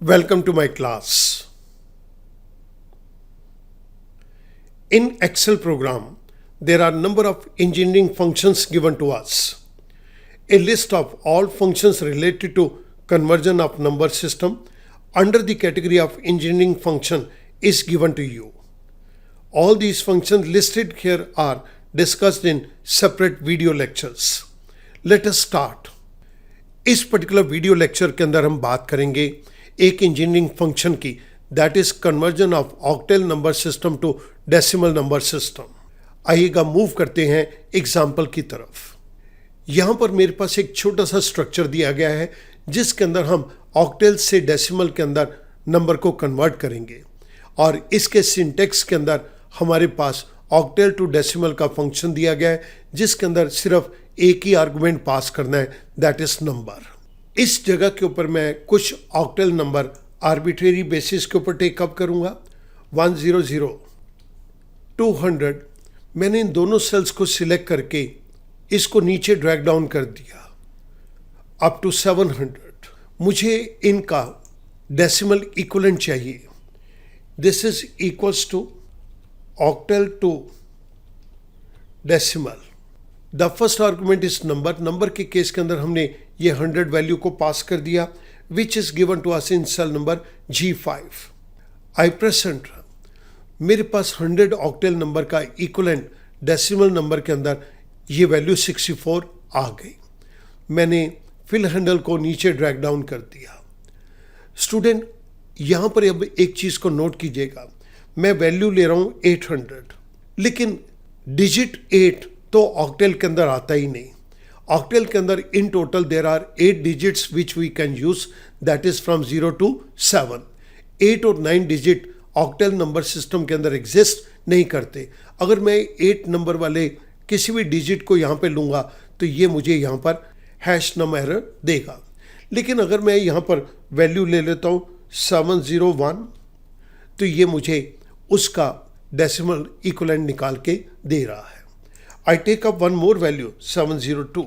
Welcome to my class. In Excel program, there are number of engineering functions given to us. A list of all functions related to conversion of number system under the category of engineering function is given to you. All these functions listed here are discussed in separate video lectures. Let us start. इस particular video lecture के अंदर हम बात करेंगे एक engineering function की, that is conversion of octal number system to decimal number system. आइएगा move करते हैं एग्जाम्पल की तरफ। यहाँ पर मेरे पास एक छोटा सा स्ट्रक्चर दिया गया है जिसके अंदर हम ऑक्टेल से डेसिमल के अंदर नंबर को कन्वर्ट करेंगे और इसके सिंटेक्स के अंदर हमारे पास ऑक्टेल टू डेसिमल का फंक्शन दिया गया है जिसके अंदर सिर्फ एक ही आर्गुमेंट पास करना है, दैट इज नंबर। इस जगह के ऊपर मैं कुछ ऑक्टेल नंबर आर्बिट्रेरी बेसिस के ऊपर टेकअप करूंगा। 100, 200। मैंने इन दोनों सेल्स को सिलेक्ट करके इसको नीचे ड्रैग डाउन कर दिया अप टू 700। मुझे इनका डेसिमल इक्विवेलेंट चाहिए। This is equals to octal to decimal. The first argument is number के केस के अंदर हमने ये 100 वैल्यू को पास कर दिया which is given to us in cell number G5। I press enter. मेरे पास 100 ऑक्टेल नंबर का इक्विवेलेंट डेसिमल नंबर के अंदर ये वैल्यू 64 आ गई। मैंने फिल हैंडल को नीचे ड्रैग डाउन कर दिया। स्टूडेंट, यहाँ पर अब एक चीज़ को नोट कीजिएगा, मैं वैल्यू ले रहा हूँ 800, लेकिन डिजिट 8 तो ऑक्टेल के अंदर आता ही नहीं। ऑक्टेल के अंदर in total there are 8 digits which we can use, that is from 0 to 7। 8 और 9 डिजिट ऑक्टेल नंबर सिस्टम के अंदर एग्जिस्ट नहीं करते। अगर मैं 8 नंबर वाले किसी भी डिजिट को यहाँ पे लूँगा तो ये मुझे यहाँ पर हैश नम एरर देगा। लेकिन अगर मैं यहाँ पर वैल्यू ले लेता हूँ 701 तो ये मुझे उसका डेसिमल इक्विवेलेंट निकाल के दे रहा है। I take up one more value 702।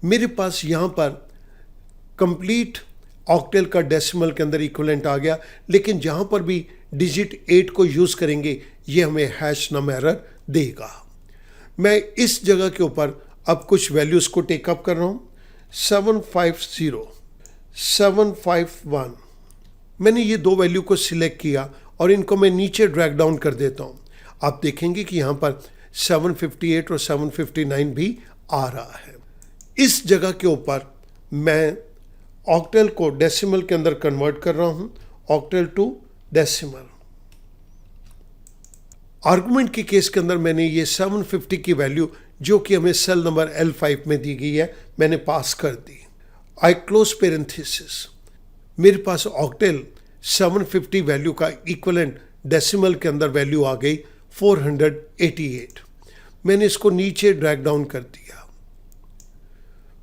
मेरे पास यहाँ पर कंप्लीट ऑक्टेल का डेसिमल के अंदर इक्विवेलेंट आ गया, लेकिन जहाँ पर भी डिजिट 8 को यूज़ करेंगे ये हमें हैश नम एरर देगा। मैं इस जगह के ऊपर अब कुछ वैल्यूज़ को टेकअप कर रहा हूँ। 750, 751। मैंने ये दो वैल्यू को सिलेक्ट किया और इनको मैं नीचे ड्रैग डाउन कर देता हूँ। आप देखेंगे कि यहाँ पर 758 और 759 भी आ रहा है। इस जगह के ऊपर मैं ऑक्टेल को डेसिमल के अंदर कन्वर्ट कर रहा हूँ, ऑक्टेल टू डेसिमल। आर्गुमेंट के केस के अंदर मैंने ये 750 की वैल्यू जो कि हमें सेल नंबर L5 में दी गई है मैंने पास कर दी। आई क्लोज पेरेंथेसिस। मेरे पास ऑक्टेल 750 वैल्यू का इक्विवेलेंट डेसिमल के अंदर वैल्यू आ गई 488। मैंने इसको नीचे ड्रैग डाउन कर दिया।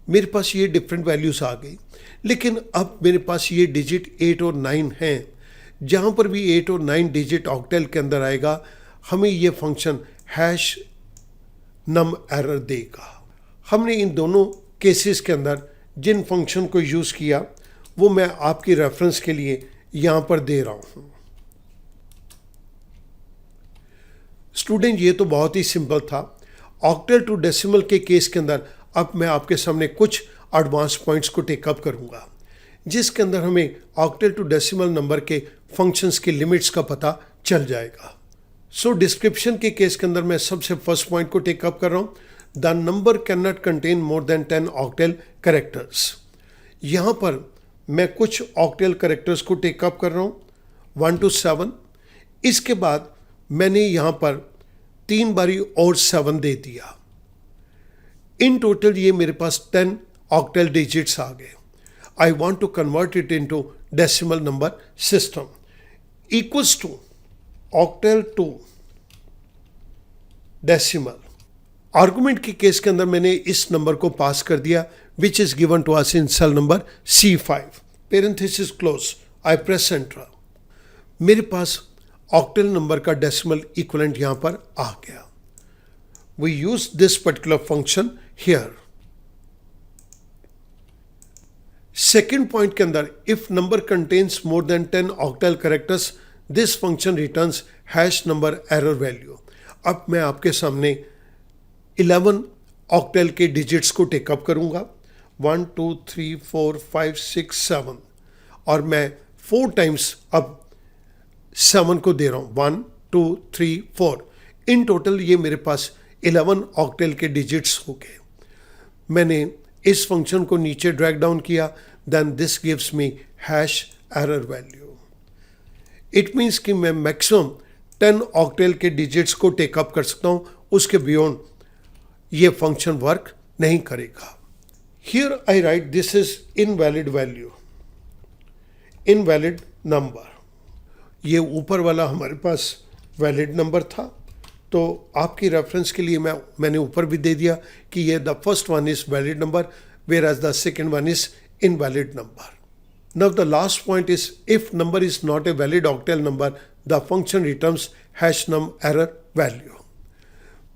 मेरे पास ये डिफरेंट वैल्यूज आ गई, लेकिन अब मेरे पास ये डिजिट 8 और 9 हैं। जहाँ पर भी 8 और 9 डिजिट ऑक्टेल के अंदर आएगा हमें ये फंक्शन हैश नम एरर देगा। हमने इन दोनों केसेस के अंदर जिन फंक्शन को यूज़ किया वो मैं आपकी रेफरेंस के लिए यहाँ पर दे रहा हूँ। स्टूडेंट, ये तो बहुत ही सिंपल था। ऑक्टेल टू डेसिमल के केस के अंदर अब मैं आपके सामने कुछ एडवांस पॉइंट्स को टेकअप करूंगा जिसके अंदर हमें ऑक्टेल टू डेसिमल नंबर के फंक्शंस के लिमिट्स का पता चल जाएगा। सो डिस्क्रिप्शन के केस के अंदर मैं सबसे फर्स्ट पॉइंट को टेकअप कर रहा हूँ, the number can not contain more than 10 octal characters. यहाँ पर मैं कुछ ऑक्टेल कैरेक्टर्स को टेकअप कर रहा हूँ 1 to 7। इसके बाद मैंने यहाँ पर 3 बारी और 7 दे दिया। इन टोटल ये मेरे पास 10 ऑक्टेल डिजिट्स आ गए। I want to convert it into decimal number system equals to octal to decimal. Argument के केस के अंदर मैंने इस नंबर को पास कर दिया which is given to us in cell number C5। Parenthesis close. I press enter. मेरे पास ऑक्टेल नंबर का डेसिमल इक्विवेलेंट यहाँ पर आ गया। We use this particular function here. Second point के अंदर if number contains more then 10 octal characters this function returns hash number error value. अब मैं आपके सामने 11 ऑक्टल के डिजिट्स को टेकअप करूंगा, 1 2 3 4 5 6 7, और मैं 4 टाइम्स अब 7 को दे रहा हूं, 1 2 3 4। इन टोटल ये मेरे पास 11 ऑक्टल के डिजिट्स हो गए। मैंने इस फंक्शन को नीचे ड्रैग डाउन किया, then this gives me hash error value. It means कि मैं मैक्सिमम 10 ऑक्टल के डिजिट्स को टेकअप कर सकता हूं, उसके बियॉन्ड ये फंक्शन वर्क नहीं करेगा। Here I right this is invalid value, invalid number. ये ऊपर वाला हमारे पास वैलिड नंबर था, तो आपकी रेफरेंस के लिए मैंने ऊपर भी दे दिया कि ये the first one is valid number whereas the second one is invalid number. Now the last point is if number is not a valid octal number the function returns hash num error value.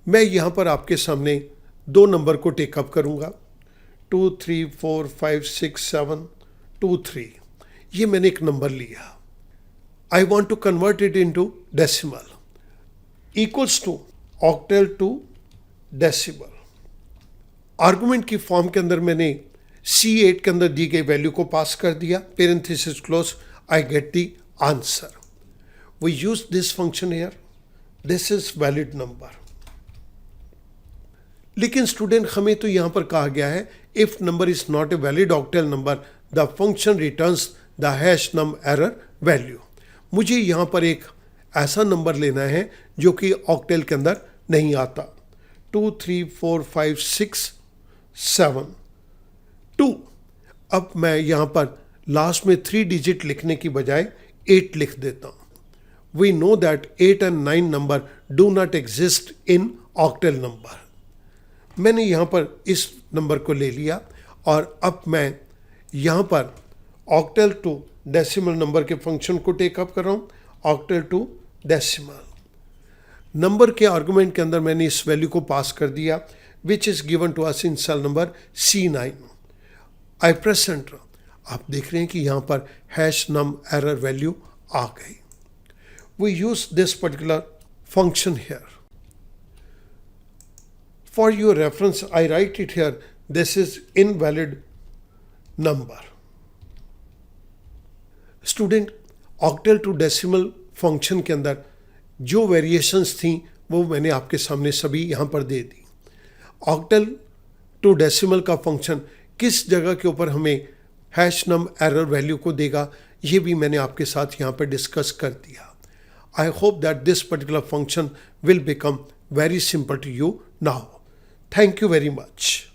मैं यहाँ पर आपके सामने 2 number को take up करूँगा, 2 3 4 5 6 7 2 3। ये मैंने एक नंबर लिया, I want to convert it into decimal, equals to octal to decimal. Argument की फॉर्म के अंदर मैंने C8 के अंदर दी गई वैल्यू को पास कर दिया, parenthesis close, I get the answer. We use this function here, this is valid number. लेकिन स्टूडेंट हमें तो यहां पर कहा गया है if number is not a valid octal number the function returns the hash num error value. मुझे यहां पर एक ऐसा नंबर लेना है जो कि ऑक्टल के अंदर नहीं आता। 2 3 4 5 6 7 2। अब मैं यहां पर लास्ट में 3 डिजिट लिखने की बजाय 8 लिख देता हूं। We know that 8 and 9 number do not exist in octal number. मैंने यहां पर इस नंबर को ले लिया और अब मैं यहां पर ऑक्टल टू डेसिमल नंबर के फंक्शन को टेकअप कर रहा हूं, ऑक्टल टू डेसिमल। नंबर के आर्गुमेंट के अंदर मैंने इस वैल्यू को पास कर दिया which is given to us in cell number C9। I press enter, आप देख रहे हैं कि यहां पर हैश नम एरर वैल्यू आ गई। We use this particular function here. For your reference I write it here, this is invalid number. Student, octal to decimal function के अंदर जो वेरिएशंस थी वो मैंने आपके सामने सभी यहाँ पर दे दी। ऑक्टल टू डेसिमल का फंक्शन किस जगह के ऊपर हमें हैश नम एरर वैल्यू को देगा ये भी मैंने आपके साथ यहाँ पर डिस्कस कर दिया। I hope that this particular function will become very simple to you now. Thank you very much.